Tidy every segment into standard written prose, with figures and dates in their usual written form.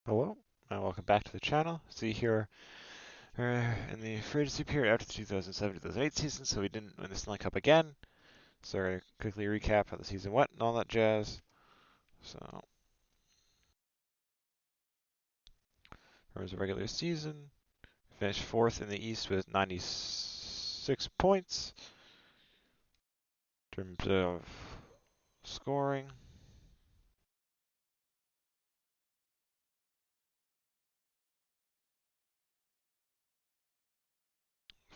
Hello, and welcome back to the channel. See here in the free agency period after the 2007-2008 season, so we didn't win the Stanley Cup again. So we're going to quickly recap how the season went and all that jazz. So, in terms of regular season, we finished 4th in the East with 96 points. In terms of scoring,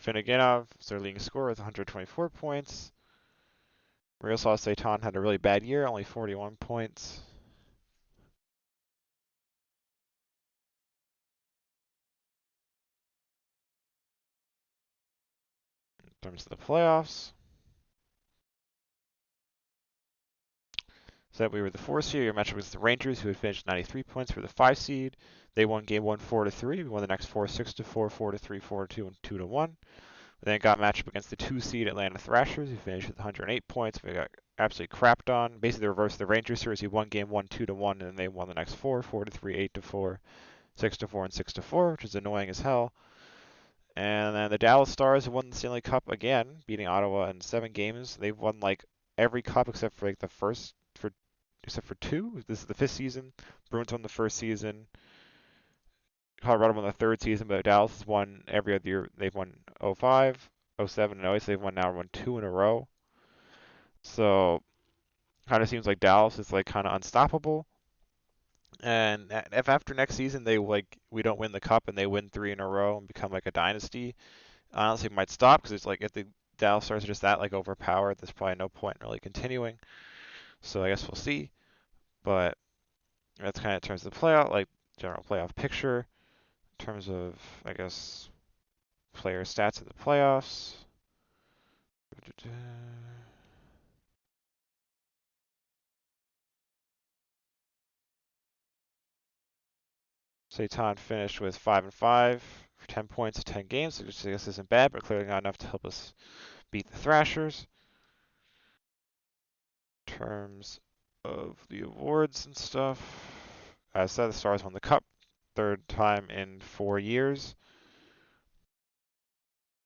Finneganov is their leading scorer with 124 points. Miroslav Satan had a really bad year, only 41 points. In terms of the playoffs, so we were the 4 seed. Your matchup was the Rangers, who had finished 93 points for the 5 seed. They won game 1 4-3. We won the next 4 6-4, 4-3, 4-2, and 2-1. We then got matchup against the 2 seed Atlanta Thrashers, who finished with 108 points. We got absolutely crapped on. Basically, the reverse of the Rangers series. We won game 1 2-1, and then they won the next 4 4-3, 8-4, 6-4, and 6-4, which is annoying as hell. And then the Dallas Stars won the Stanley Cup again, beating Ottawa in 7 games. They've won like every cup except for like the first except for 2. This is the 5th season. Bruins won the 1st season. Colorado won the 3rd season, but Dallas has won every other year. They've won 05, 07, and 08. So they've won 2 in a row. So kind of seems like Dallas is like kind of unstoppable. And if after next season we don't win the cup and they win 3 in a row and become like a dynasty, honestly it might stop because it's like if the Dallas Stars are just that like overpowered, there's probably no point in really continuing. So I guess we'll see. But that's kind of in terms of the playoff, like general playoff picture. In terms of, I guess, player stats in the playoffs. Satan finished with 5-5 for 10 points in 10 games, which I guess isn't bad, but clearly not enough to help us beat the Thrashers. In terms of the awards and stuff, as I said, the Stars won the Cup, 3rd time in 4 years.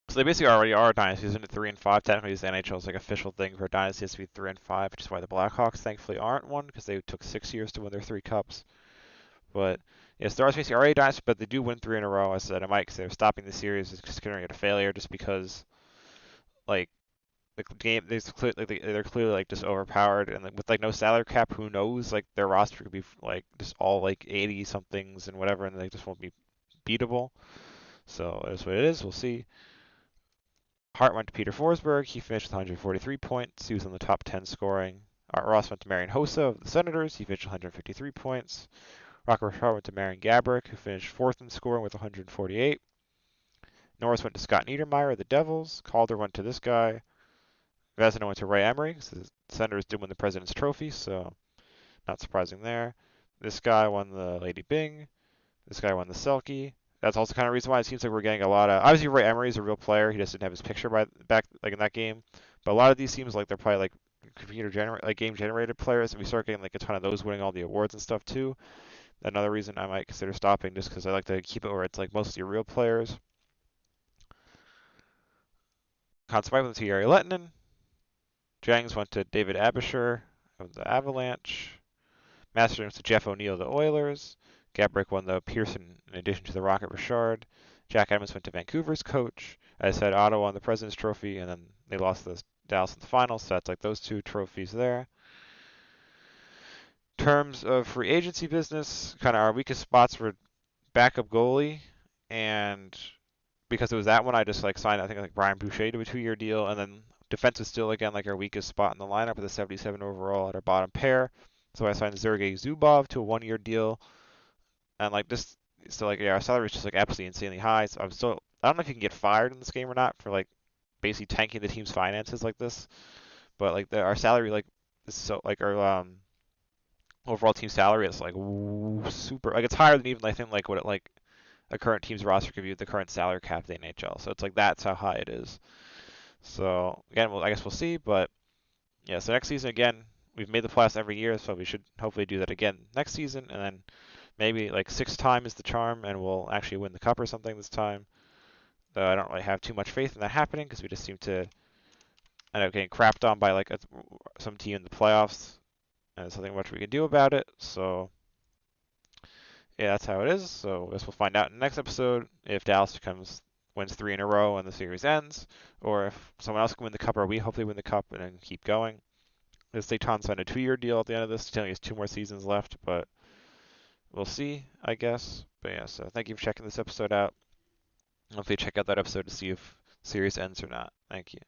So they basically already are a dynasty, isn't it? 3-5. Technically, it's the NHL's like official thing for a dynasty is to be 3-5, which is why the Blackhawks thankfully aren't one because they took 6 years to win their 3 cups. But yeah, Stars basically are a dynasty, but they do win 3 in a row. I said I might consider stopping the series, is considering it a failure, just because like the game they're clearly like just overpowered, and like, with like no salary cap, who knows? Like their roster could be like just all like 80 somethings and whatever, and they just won't be beatable. So that's what it is. We'll see. Hart went to Peter Forsberg. He finished with 143 points. He was in the top 10 scoring. Art Ross went to Marian Hossa of the Senators. He finished with 153 points. Rocker Richard went to Marian Gaborik, who finished 4th in scoring with 148. Norris went to Scott Niedermayer of the Devils. Calder went to this guy. Vezina went to Ray Emery, because the Senators did win the President's Trophy, so not surprising there. This guy won the Lady Byng. This guy won the Selke. That's also kind of reason why it seems like we're getting a lot of. Obviously, Ray Emery is a real player. He just didn't have his picture back like in that game. But a lot of these seems like they're probably like game generated players, and we start getting like a ton of those winning all the awards and stuff too. Another reason I might consider stopping, just because I like to keep it where it's like mostly real players. Conspire went to Yari Lettinen. Jangs went to David Abisher of the Avalanche. Masterton went to Jeff O'Neill of the Oilers. Gabrick won the Pearson in addition to the Rocket Richard. Jack Adams went to Vancouver's coach. I said Ottawa won the President's Trophy, and then they lost to Dallas in the finals, so that's like those 2 trophies there. In terms of free agency business, kind of our weakest spots were backup goalie, and because it was that one, I just like signed I think like Brian Boucher to a 2-year deal, and then defense is still again like our weakest spot in the lineup with a 77 overall at our bottom pair. So I signed Sergei Zubov to a 1-year deal, and like this, so like yeah, our salary is just like absolutely insanely high. So I don't know if you can get fired in this game or not for like basically tanking the team's finances like this, but like our salary like is so like our overall team salary is like super like it's higher than even I think like what it like a current team's roster could be with the current salary cap of the NHL. So it's like that's how high it is. So again, I guess we'll see. But yeah, so next season again, we've made the playoffs every year, so we should hopefully do that again next season. And then maybe like 6 times the charm and we'll actually win the cup or something this time. Though I don't really have too much faith in that happening because we just seem to end up getting crapped on by like some team in the playoffs, and there's nothing much we can do about it. So yeah, that's how it is. So I guess we'll find out in the next episode if Dallas wins 3 in a row and the series ends, or if someone else can win the cup, or we hopefully win the cup and then keep going. This Satan signed a 2-year deal at the end of this, telling us 2 more seasons left, but we'll see, I guess. But yeah, so thank you for checking this episode out. Hopefully check out that episode to see if the series ends or not. Thank you.